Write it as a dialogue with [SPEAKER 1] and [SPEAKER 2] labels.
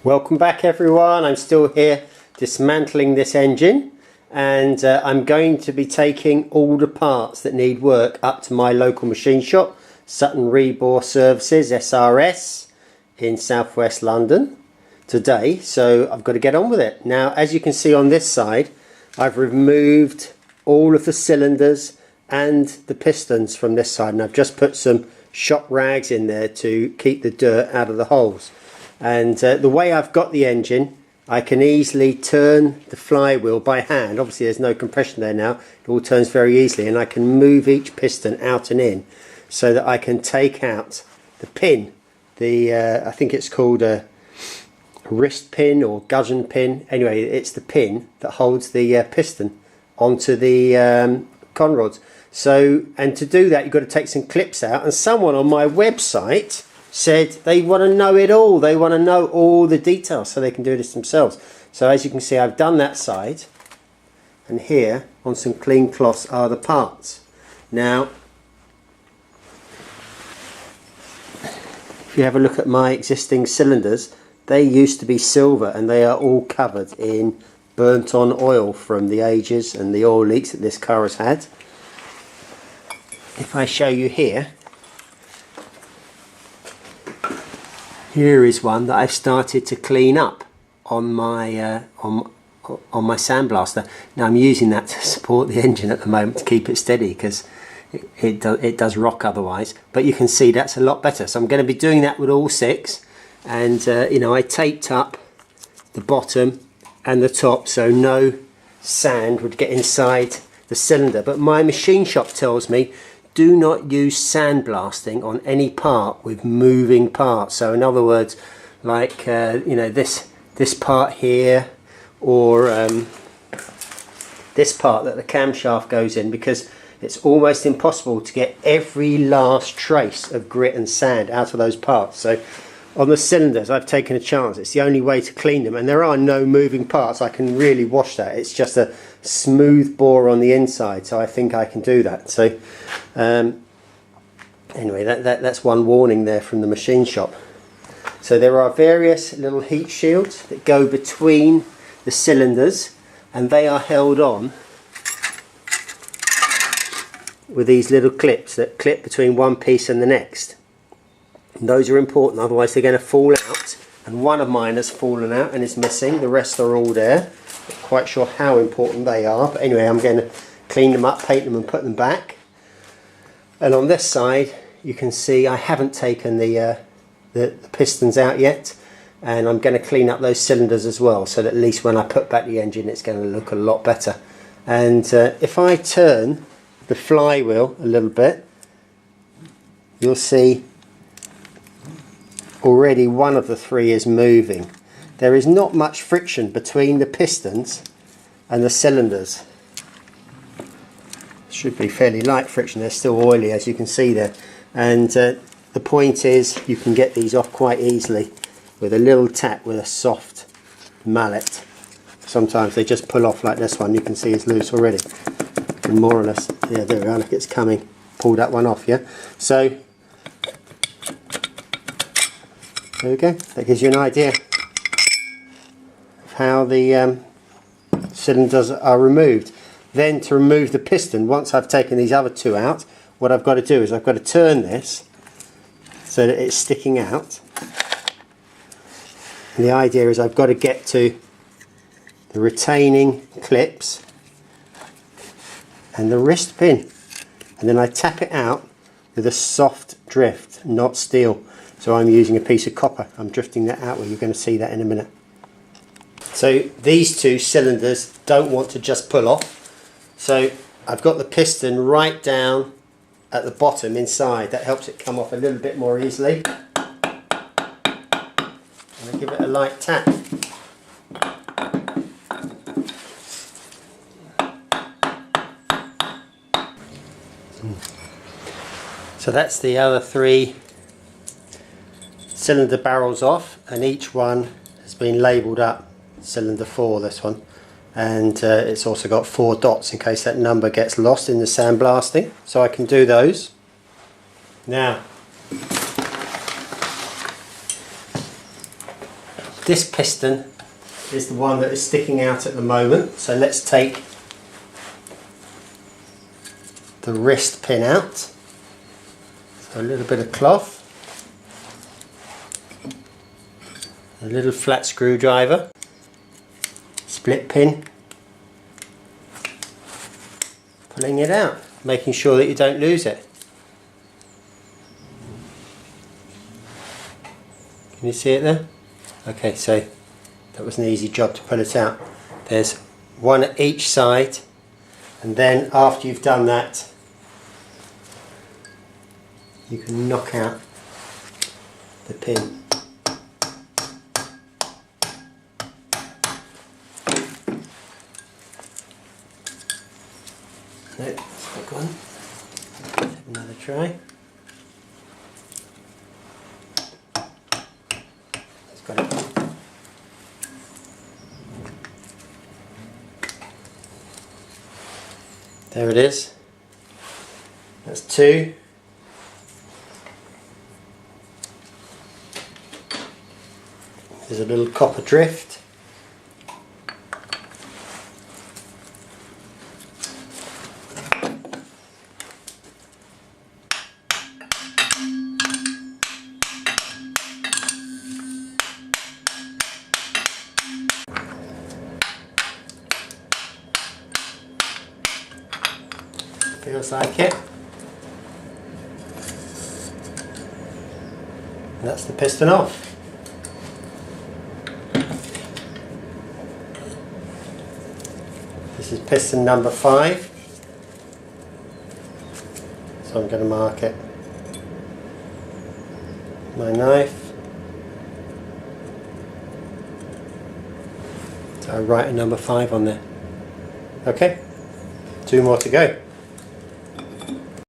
[SPEAKER 1] Welcome back everyone. I'm still here dismantling this engine, and I'm going to be taking all the parts that need work up to my local machine shop, Sutton Rebore Services SRS in southwest London today. So I've got to get on with it. Now, as you can see on this side, I've removed all of the cylinders and the pistons from this side, and I've just put some shop rags in there to keep the dirt out of the holes. And the way I've got the engine, I can easily turn the flywheel by hand. Obviously there's no compression there now, it all turns very easily, and I can move each piston out and in so that I can take out the pin, I think it's called a wrist pin or gudgeon pin. Anyway, it's the pin that holds the piston onto the conrods. So, and to do that you've got to take some clips out, and someone on my website said they want to know it all. They want to know all the details so they can do this themselves. So as you can see, I've done that side, and here on some clean cloths are the parts. Now, if you have a look at my existing cylinders, they used to be silver and they are all covered in burnt on oil from the ages and the oil leaks that this car has had. If I show you here, here is one that I've started to clean up on my on my sandblaster. Now I'm using that to support the engine at the moment to keep it steady, because it does rock otherwise. But you can see that's a lot better. So I'm going to be doing that with all six, and you know, I taped up the bottom and the top so no sand would get inside the cylinder. But my machine shop tells me, do not use sandblasting on any part with moving parts. So in other words, like you know, this part here, or this part that the camshaft goes in, because it's almost impossible to get every last trace of grit and sand out of those parts. So on the cylinders I've taken a chance. It's the only way to clean them, and there are no moving parts. I can really wash that. It's just a smooth bore on the inside, so I think I can do that. So anyway, that's one warning there from the machine shop. So there are various little heat shields that go between the cylinders, and they are held on with these little clips that clip between one piece and the next. And those are important, otherwise they're going to fall out, and one of mine has fallen out and is missing. The rest are all there. Not quite sure how important they are, but anyway, I'm going to clean them up, paint them and put them back. And on this side you can see I haven't taken the pistons out yet, and I'm going to clean up those cylinders as well, so that at least when I put back the engine it's going to look a lot better. And if I turn the flywheel a little bit, you'll see already one of the three is moving. There is not much friction between the pistons and the cylinders. Should be fairly light friction. They're still oily, as you can see there. And the point is, you can get these off quite easily with a little tap with a soft mallet. Sometimes they just pull off, like this one. You can see it's loose already. And more or less, yeah, there we are. Look, it's coming. Pull that one off, yeah. So there we go. That gives you an idea of how the cylinders are removed. Then to remove the piston, once I've taken these other two out, what I've got to do is I've got to turn this so that it's sticking out. And the idea is I've got to get to the retaining clips and the wrist pin, and then I tap it out with a soft drift, not steel. So I'm using a piece of copper. I'm drifting that out, where you're going to see that in a minute. So these two cylinders don't want to just pull off. So I've got the piston right down at the bottom inside. That helps it come off a little bit more easily. And I give it a light tap. So that's the other three cylinder barrels off, and each one has been labelled up cylinder 4, this one, and it's also got 4 dots in case that number gets lost in the sandblasting, so I can do those. Now This piston is the one that is sticking out at the moment, so let's take the wrist pin out. So a little bit of cloth, a little flat screwdriver, split pin, pulling it out, making sure that you don't lose it. Can you see it there? Okay, so that was an easy job to pull it out. There's one at each side, and then after you've done that, you can knock out the pin. No, it's not gone. Let's have another try. It's got it. There it is. That's two. There's a little copper drift. Feels like it. And that's the piston off. This is piston number 5. So I'm going to mark it. My knife. So I write a number 5 on there. Okay, 2 more to go.